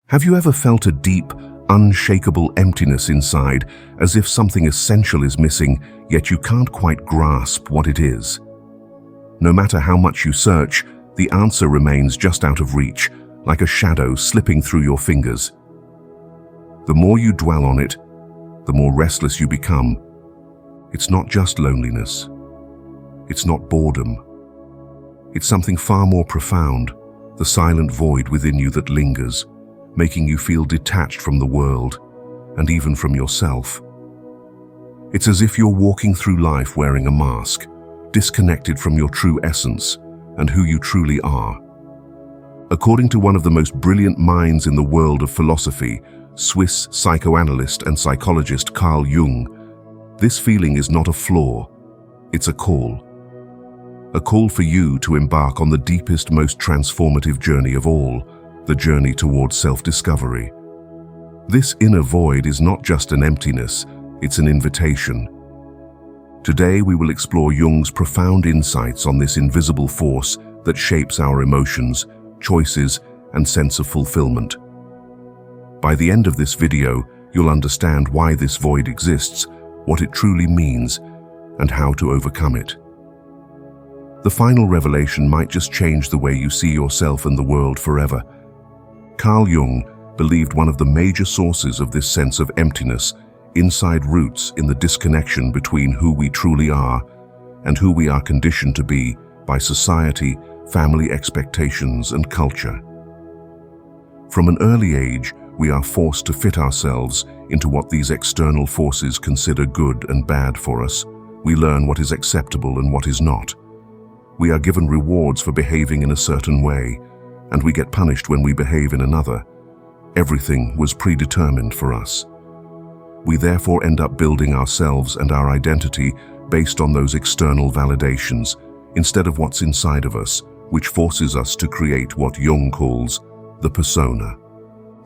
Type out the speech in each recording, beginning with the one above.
Have you ever felt a deep, unshakable emptiness inside, as if something essential is missing, yet you can't quite grasp what it is? No matter how much you search, the answer remains just out of reach, like a shadow slipping through your fingers. The more you dwell on it, the more restless you become. It's not just loneliness. It's not boredom. It's something far more profound, the silent void within you that lingers, making you feel detached from the world and even from yourself. It's as if you're walking through life wearing a mask, disconnected from your true essence and who you truly are. According to one of the most brilliant minds in the world of philosophy, Swiss psychoanalyst and psychologist Carl Jung, this feeling is not a flaw, it's a call. A call for you to embark on the deepest, most transformative journey of all, the journey towards self-discovery. This inner void is not just an emptiness, it's an invitation. Today we will explore Jung's profound insights on this invisible force that shapes our emotions, choices, and sense of fulfillment. By the end of this video, you'll understand why this void exists, what it truly means, and how to overcome it. The final revelation might just change the way you see yourself and the world forever. Carl Jung believed one of the major sources of this sense of emptiness inside roots in the disconnection between who we truly are and who we are conditioned to be by society, family expectations, and culture. From an early age, we are forced to fit ourselves into what these external forces consider good and bad for us. We learn what is acceptable and what is not. We are given rewards for behaving in a certain way, and we get punished when we behave in another. Everything was predetermined for us. We therefore end up building ourselves and our identity based on those external validations, instead of what's inside of us, which forces us to create what Jung calls the persona.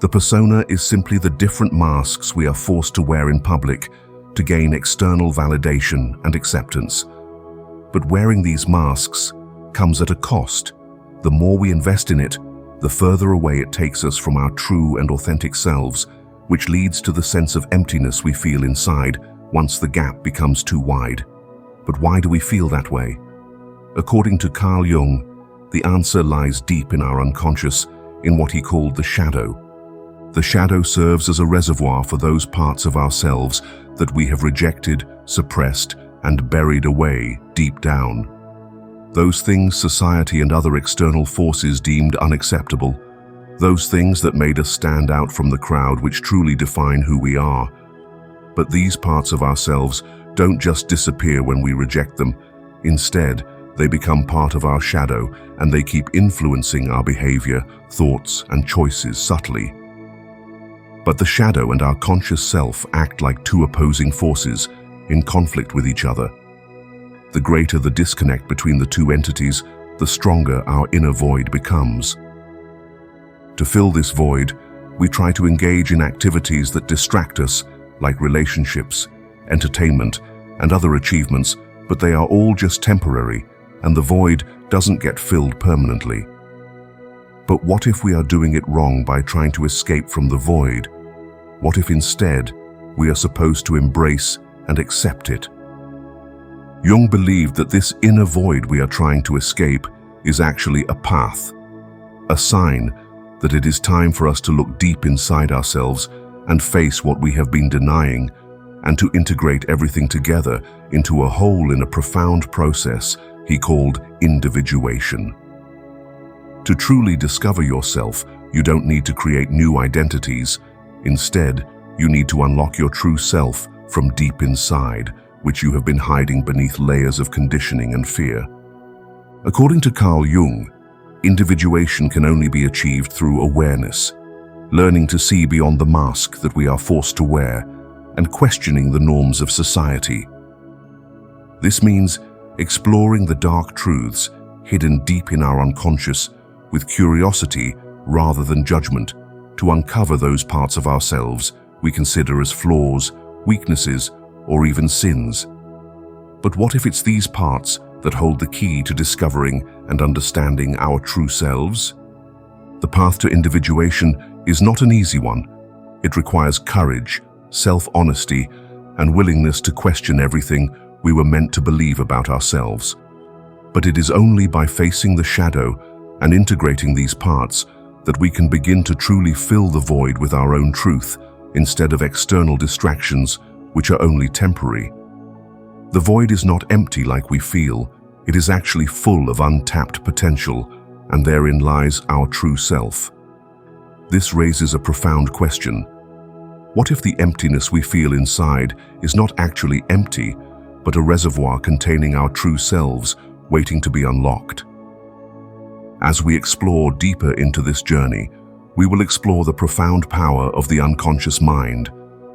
The persona is simply the different masks we are forced to wear in public to gain external validation and acceptance. But wearing these masks comes at a cost. The more we invest in it, the further away it takes us from our true and authentic selves, which leads to the sense of emptiness we feel inside once the gap becomes too wide. But why do we feel that way? According to Carl Jung, the answer lies deep in our unconscious, in what he called the shadow. The shadow serves as a reservoir for those parts of ourselves that we have rejected, suppressed, and buried away deep down. Those things society and other external forces deemed unacceptable. Those things that made us stand out from the crowd, which truly define who we are. But these parts of ourselves don't just disappear when we reject them. Instead, they become part of our shadow, and they keep influencing our behavior, thoughts, and choices subtly. But the shadow and our conscious self act like two opposing forces, in conflict with each other. The greater the disconnect between the two entities, the stronger our inner void becomes. To fill this void, we try to engage in activities that distract us, like relationships, entertainment, and other achievements, but they are all just temporary, and the void doesn't get filled permanently. But what if we are doing it wrong by trying to escape from the void? What if instead we are supposed to embrace and accept it? Jung believed that this inner void we are trying to escape is actually a path, a sign that it is time for us to look deep inside ourselves and face what we have been denying, and to integrate everything together into a whole in a profound process he called individuation. To truly discover yourself, you don't need to create new identities. Instead, you need to unlock your true self from deep inside, which you have been hiding beneath layers of conditioning and fear. According to Carl Jung, individuation can only be achieved through awareness, learning to see beyond the mask that we are forced to wear, and questioning the norms of society. This means exploring the dark truths hidden deep in our unconscious with curiosity rather than judgment, to uncover those parts of ourselves we consider as flaws, weaknesses, or even sins. But what if it's these parts that hold the key to discovering and understanding our true selves? The path to individuation is not an easy one. It requires courage, self-honesty, and willingness to question everything we were meant to believe about ourselves. But it is only by facing the shadow and integrating these parts that we can begin to truly fill the void with our own truth instead of external distractions which are only temporary. The void is not empty like we feel. It is actually full of untapped potential, and therein lies our true self. This raises a profound question. What if the emptiness we feel inside is not actually empty, but a reservoir containing our true selves waiting to be unlocked? As we explore deeper into this journey, we will explore the profound power of the unconscious mind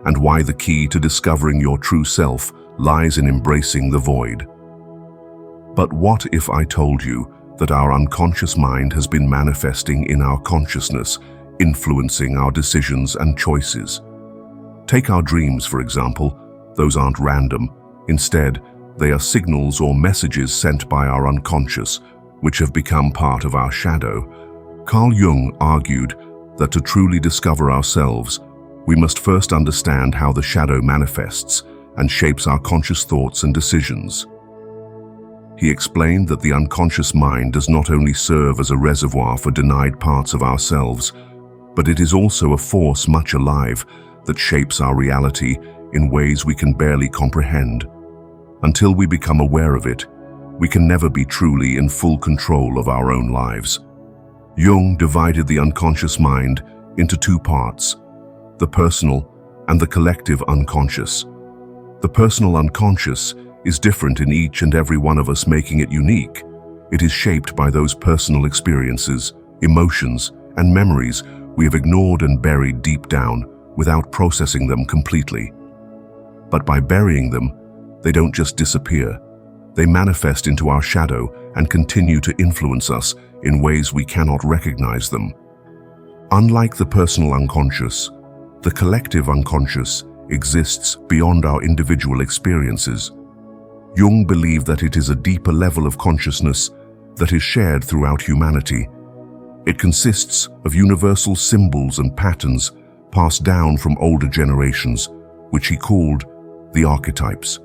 and why the key to discovering your true self lies in embracing the void. But what if I told you that our unconscious mind has been manifesting in our consciousness, influencing our decisions and choices? Take our dreams, for example. Those aren't random. Instead, they are signals or messages sent by our unconscious, which have become part of our shadow. Carl Jung argued that to truly discover ourselves, we must first understand how the shadow manifests and shapes our conscious thoughts and decisions. He explained that the unconscious mind does not only serve as a reservoir for denied parts of ourselves, but it is also a force much alive that shapes our reality in ways we can barely comprehend. Until we become aware of it, we can never be truly in full control of our own lives. Jung divided the unconscious mind into two parts, the personal and the collective unconscious. The personal unconscious is different in each and every one of us, making it unique. It is shaped by those personal experiences, emotions, and memories we have ignored and buried deep down without processing them completely. But by burying them, they don't just disappear. They manifest into our shadow and continue to influence us in ways we cannot recognize them. Unlike the personal unconscious, the collective unconscious exists beyond our individual experiences. Jung believed that it is a deeper level of consciousness that is shared throughout humanity. It consists of universal symbols and patterns passed down from older generations, which he called the archetypes.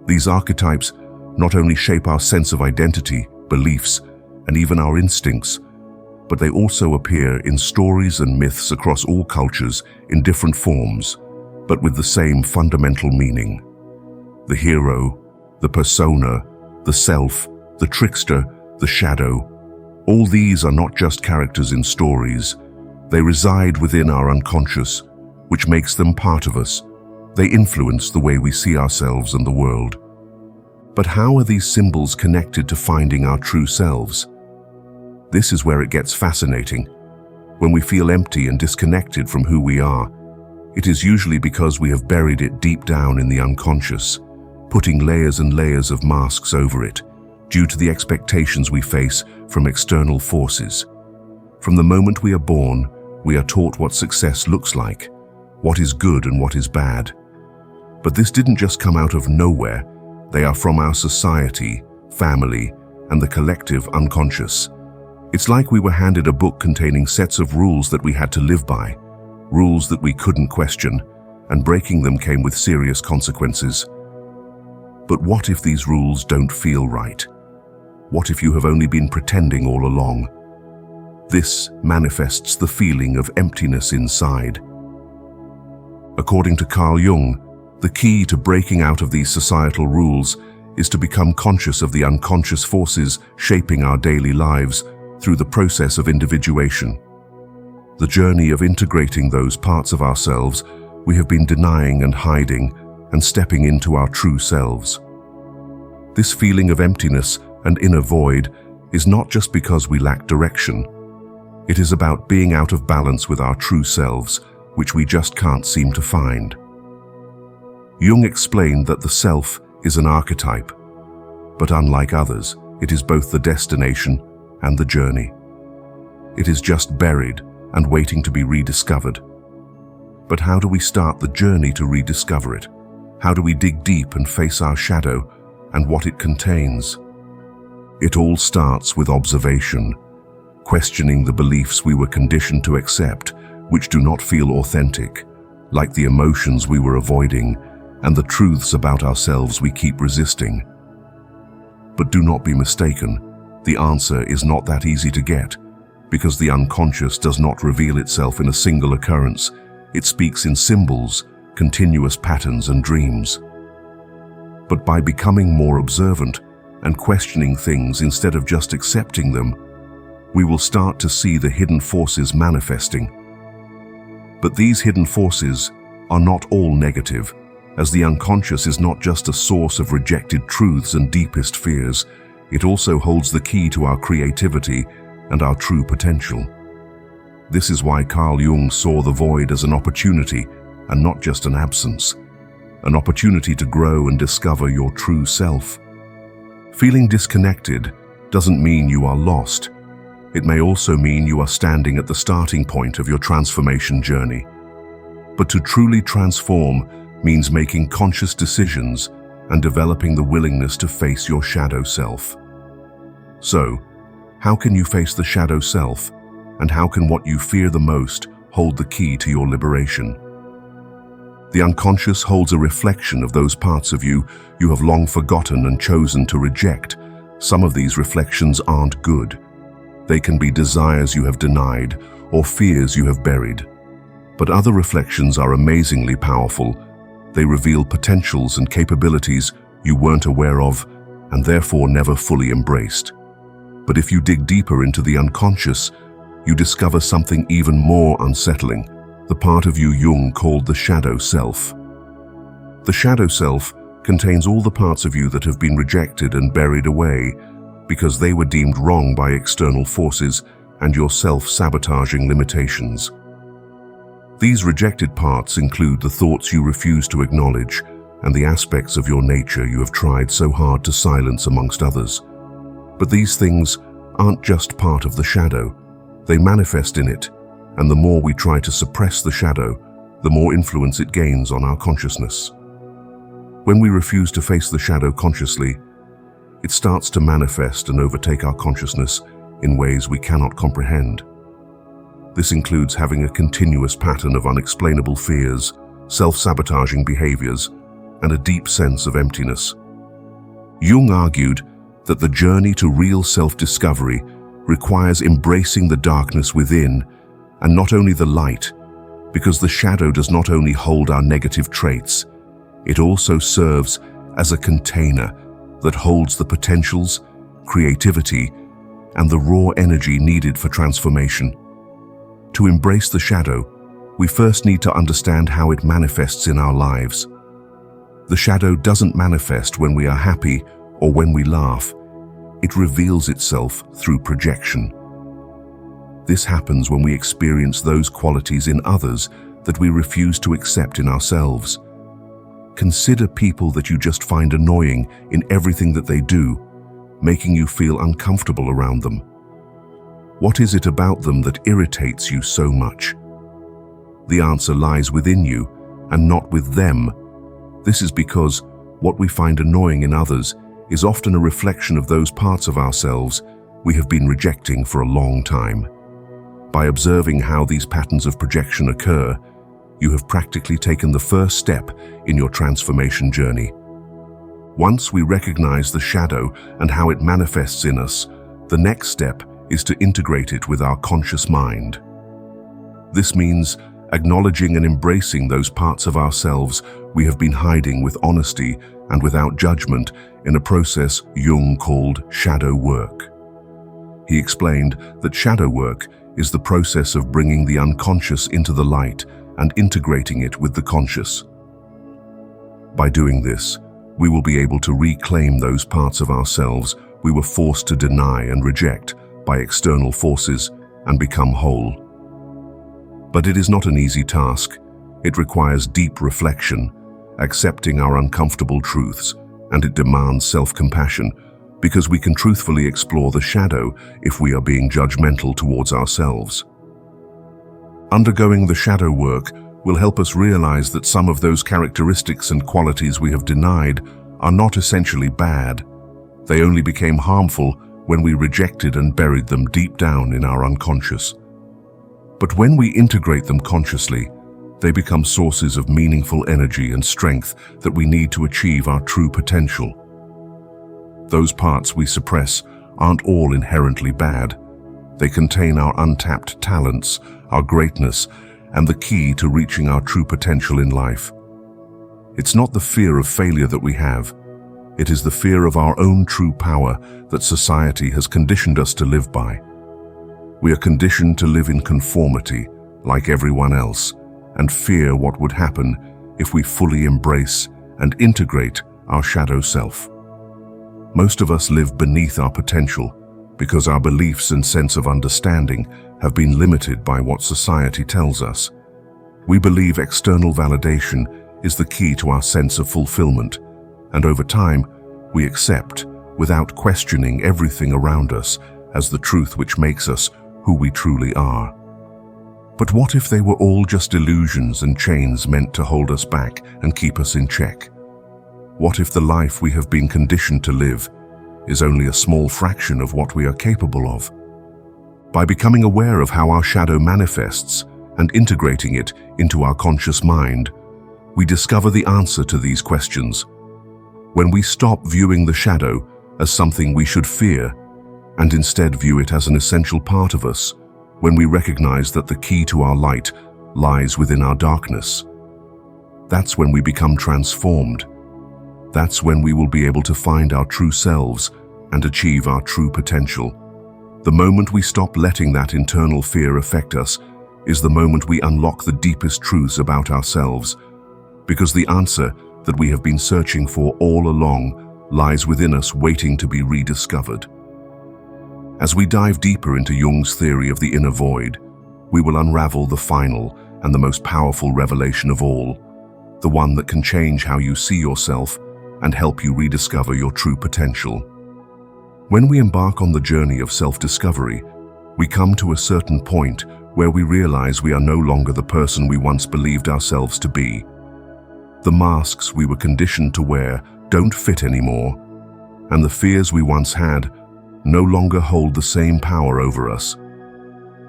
These archetypes not only shape our sense of identity, beliefs, and even our instincts, but they also appear in stories and myths across all cultures in different forms, but with the same fundamental meaning. The hero, the persona, the self, the trickster, the shadow. All these are not just characters in stories. They reside within our unconscious, which makes them part of us. They influence the way we see ourselves and the world. But how are these symbols connected to finding our true selves? This is where it gets fascinating. When we feel empty and disconnected from who we are, it is usually because we have buried it deep down in the unconscious, putting layers and layers of masks over it, due to the expectations we face from external forces. From the moment we are born, we are taught what success looks like, what is good and what is bad. But this didn't just come out of nowhere. They are from our society, family, and the collective unconscious. It's like we were handed a book containing sets of rules that we had to live by, rules that we couldn't question, and breaking them came with serious consequences. But what if these rules don't feel right? What if you have only been pretending all along? This manifests the feeling of emptiness inside. According to Carl Jung, the key to breaking out of these societal rules is to become conscious of the unconscious forces shaping our daily lives through the process of individuation. The journey of integrating those parts of ourselves we have been denying and hiding, and stepping into our true selves. This feeling of emptiness and inner void is not just because we lack direction. It is about being out of balance with our true selves, which we just can't seem to find. Jung explained that the self is an archetype, but unlike others, it is both the destination and the journey. It is just buried and waiting to be rediscovered. But how do we start the journey to rediscover it? How do we dig deep and face our shadow and what it contains? It all starts with observation, questioning the beliefs we were conditioned to accept which do not feel authentic, like the emotions we were avoiding and the truths about ourselves we keep resisting. But do not be mistaken, the answer is not that easy to get, because the unconscious does not reveal itself in a single occurrence. It speaks in symbols, continuous patterns, and dreams. But by becoming more observant and questioning things instead of just accepting them, we will start to see the hidden forces manifesting. But these hidden forces are not all negative, as the unconscious is not just a source of rejected truths and deepest fears. It also holds the key to our creativity and our true potential. This is why Carl Jung saw the void as an opportunity and not just an absence, an opportunity to grow and discover your true self. Feeling disconnected doesn't mean you are lost. It may also mean you are standing at the starting point of your transformation journey. But to truly transform means making conscious decisions and developing the willingness to face your shadow self. So, how can you face the shadow self, and how can what you fear the most hold the key to your liberation? The unconscious holds a reflection of those parts of you you have long forgotten and chosen to reject. Some of these reflections aren't good. They can be desires you have denied or fears you have buried. But other reflections are amazingly powerful. They reveal potentials and capabilities you weren't aware of and therefore never fully embraced. But if you dig deeper into the unconscious, you discover something even more unsettling, the part of you Jung called the shadow self. The shadow self contains all the parts of you that have been rejected and buried away because they were deemed wrong by external forces and your self-sabotaging limitations. These rejected parts include the thoughts you refuse to acknowledge and the aspects of your nature you have tried so hard to silence amongst others. But these things aren't just part of the shadow. They manifest in it, and the more we try to suppress the shadow, the more influence it gains on our consciousness. When we refuse to face the shadow consciously, it starts to manifest and overtake our consciousness in ways we cannot comprehend. This includes having a continuous pattern of unexplainable fears, self-sabotaging behaviors, and a deep sense of emptiness. Jung argued that the journey to real self-discovery requires embracing the darkness within and not only the light, because the shadow does not only hold our negative traits, it also serves as a container that holds the potentials, creativity, and the raw energy needed for transformation. To embrace the shadow, we first need to understand how it manifests in our lives. The shadow doesn't manifest when we are happy or when we laugh. It reveals itself through projection. This happens when we experience those qualities in others that we refuse to accept in ourselves. Consider people that you just find annoying in everything that they do, making you feel uncomfortable around them. What is it about them that irritates you so much? The answer lies within you and not with them. This is because what we find annoying in others is often a reflection of those parts of ourselves we have been rejecting for a long time. By observing how these patterns of projection occur, you have practically taken the first step in your transformation journey. Once we recognize the shadow and how it manifests in us, the next step is to integrate it with our conscious mind. This means acknowledging and embracing those parts of ourselves we have been hiding with honesty and without judgment in a process Jung called shadow work. He explained that shadow work is the process of bringing the unconscious into the light and integrating it with the conscious. By doing this, we will be able to reclaim those parts of ourselves we were forced to deny and reject by external forces and become whole. But it is not an easy task. It requires deep reflection, accepting our uncomfortable truths, and it demands self-compassion, because we can truthfully explore the shadow if we are being judgmental towards ourselves. Undergoing the shadow work will help us realize that some of those characteristics and qualities we have denied are not essentially bad. They only became harmful when we rejected and buried them deep down in our unconscious. But when we integrate them consciously, they become sources of meaningful energy and strength that we need to achieve our true potential. Those parts we suppress aren't all inherently bad. They contain our untapped talents, our greatness, and the key to reaching our true potential in life. It's not the fear of failure that we have. It is the fear of our own true power that society has conditioned us to live by. We are conditioned to live in conformity, like everyone else, and fear what would happen if we fully embrace and integrate our shadow self. Most of us live beneath our potential because our beliefs and sense of understanding have been limited by what society tells us. We believe external validation is the key to our sense of fulfillment, and over time, we accept, without questioning, everything around us as the truth which makes us who we truly are. But what if they were all just illusions and chains meant to hold us back and keep us in check? What if the life we have been conditioned to live is only a small fraction of what we are capable of? By becoming aware of how our shadow manifests and integrating it into our conscious mind, we discover the answer to these questions. When we stop viewing the shadow as something we should fear and instead view it as an essential part of us, when we recognize that the key to our light lies within our darkness, that's when we become transformed. That's when we will be able to find our true selves and achieve our true potential. The moment we stop letting that internal fear affect us is the moment we unlock the deepest truths about ourselves, because the answer that we have been searching for all along lies within us, waiting to be rediscovered. As we dive deeper into Jung's theory of the inner void, we will unravel the final and the most powerful revelation of all, the one that can change how you see yourself and help you rediscover your true potential. When we embark on the journey of self-discovery, we come to a certain point where we realize we are no longer the person we once believed ourselves to be. The masks we were conditioned to wear don't fit anymore, and the fears we once had no longer hold the same power over us.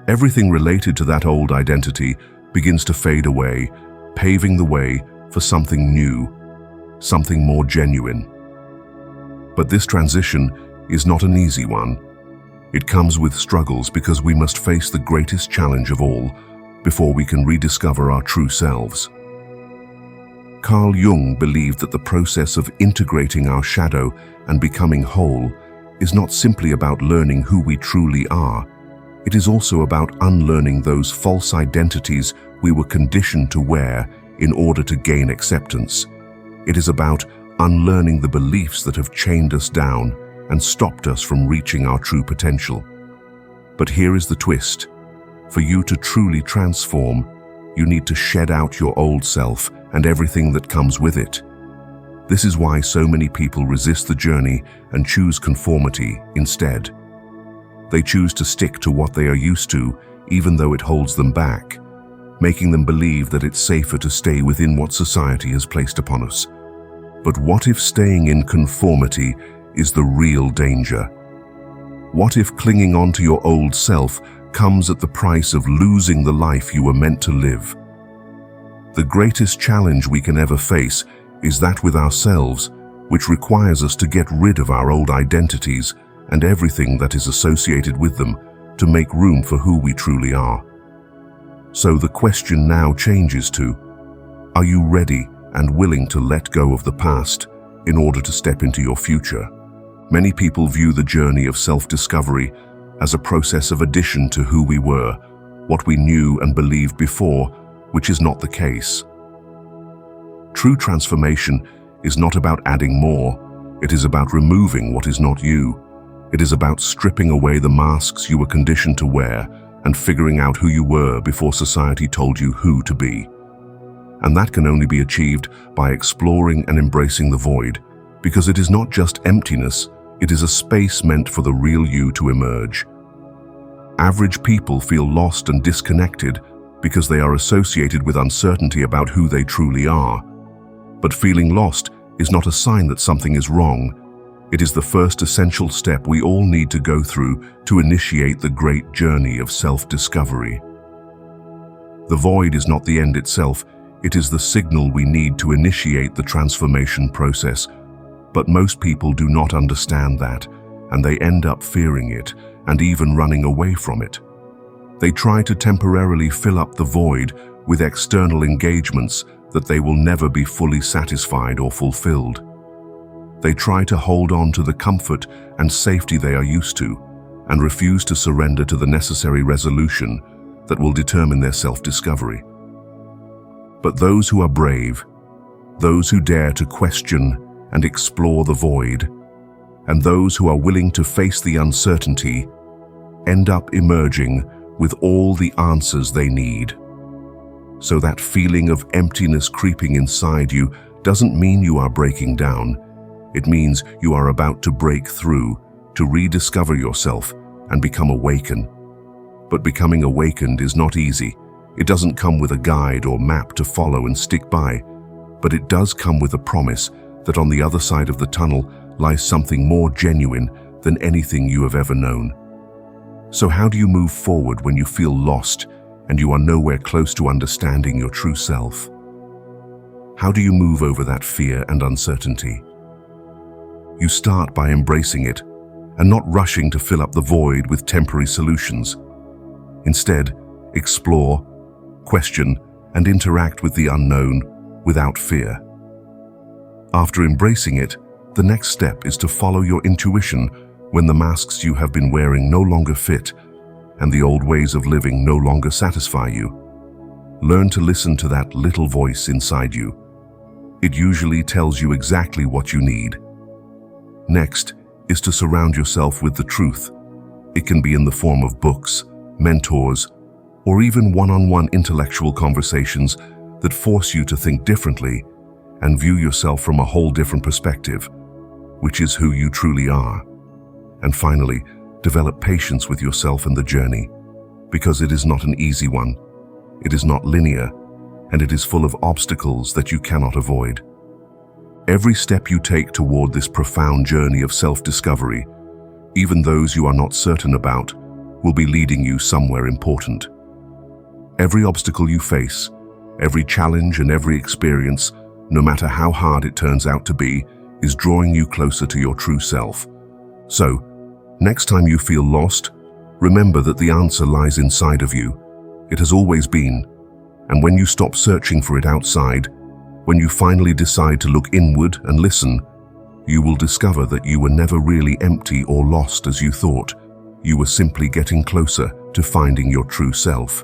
Everything related to that old identity begins to fade away, paving the way for something new, something more genuine. But this transition is not an easy one. It comes with struggles because we must face the greatest challenge of all before we can rediscover our true selves. Carl Jung believed that the process of integrating our shadow and becoming whole is not simply about learning who we truly are. It is also about unlearning those false identities we were conditioned to wear in order to gain acceptance. It is about unlearning the beliefs that have chained us down and stopped us from reaching our true potential. But here is the twist. For you to truly transform, you need to shed out your old self and everything that comes with it. This is why so many people resist the journey and choose conformity instead. They choose to stick to what they are used to, even though it holds them back, making them believe that it's safer to stay within what society has placed upon us. But what if staying in conformity is the real danger? What if clinging on to your old self comes at the price of losing the life you were meant to live? The greatest challenge we can ever face is that with ourselves, which requires us to get rid of our old identities and everything that is associated with them to make room for who we truly are. So the question now changes to, are you ready and willing to let go of the past in order to step into your future? Many people view the journey of self-discovery as a process of addition to who we were, what we knew and believed before, which is not the case. True transformation is not about adding more. It is about removing what is not you. It is about stripping away the masks you were conditioned to wear and figuring out who you were before society told you who to be. And that can only be achieved by exploring and embracing the void, because it is not just emptiness, it is a space meant for the real you to emerge. Average people feel lost and disconnected because they are associated with uncertainty about who they truly are. But feeling lost is not a sign that something is wrong. It is the first essential step we all need to go through to initiate the great journey of self-discovery. The void is not the end itself, it is the signal we need to initiate the transformation process. But most people do not understand that, and they end up fearing it and even running away from it. They try to temporarily fill up the void with external engagements that they will never be fully satisfied or fulfilled. They try to hold on to the comfort and safety they are used to and refuse to surrender to the necessary resolution that will determine their self-discovery. But those who are brave, those who dare to question and explore the void, and those who are willing to face the uncertainty, end up emerging with all the answers they need. So that feeling of emptiness creeping inside you doesn't mean you are breaking down. It means you are about to break through, to rediscover yourself and become awakened. But becoming awakened is not easy. It doesn't come with a guide or map to follow and stick by, but it does come with a promise that on the other side of the tunnel lies something more genuine than anything you have ever known. So how do you move forward when you feel lost and you are nowhere close to understanding your true self? How do you move over that fear and uncertainty? You start by embracing it and not rushing to fill up the void with temporary solutions. Instead, explore, question, and interact with the unknown without fear. After embracing it, the next step is to follow your intuition when the masks you have been wearing no longer fit and the old ways of living no longer satisfy you. Learn to listen to that little voice inside you. It usually tells you exactly what you need. Next is to surround yourself with the truth. It can be in the form of books, mentors, or even one-on-one intellectual conversations that force you to think differently and view yourself from a whole different perspective, which is who you truly are. And finally, develop patience with yourself and the journey, because it is not an easy one. It is not linear, and it is full of obstacles that you cannot avoid. Every step you take toward this profound journey of self-discovery, even those you are not certain about, will be leading you somewhere important. Every obstacle you face, every challenge and every experience, no matter how hard it turns out to be, is drawing you closer to your true self. So, next time you feel lost, remember that the answer lies inside of you. It has always been. And when you stop searching for it outside, when you finally decide to look inward and listen, you will discover that you were never really empty or lost as you thought. You were simply getting closer to finding your true self.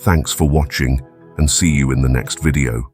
Thanks for watching, and see you in the next video.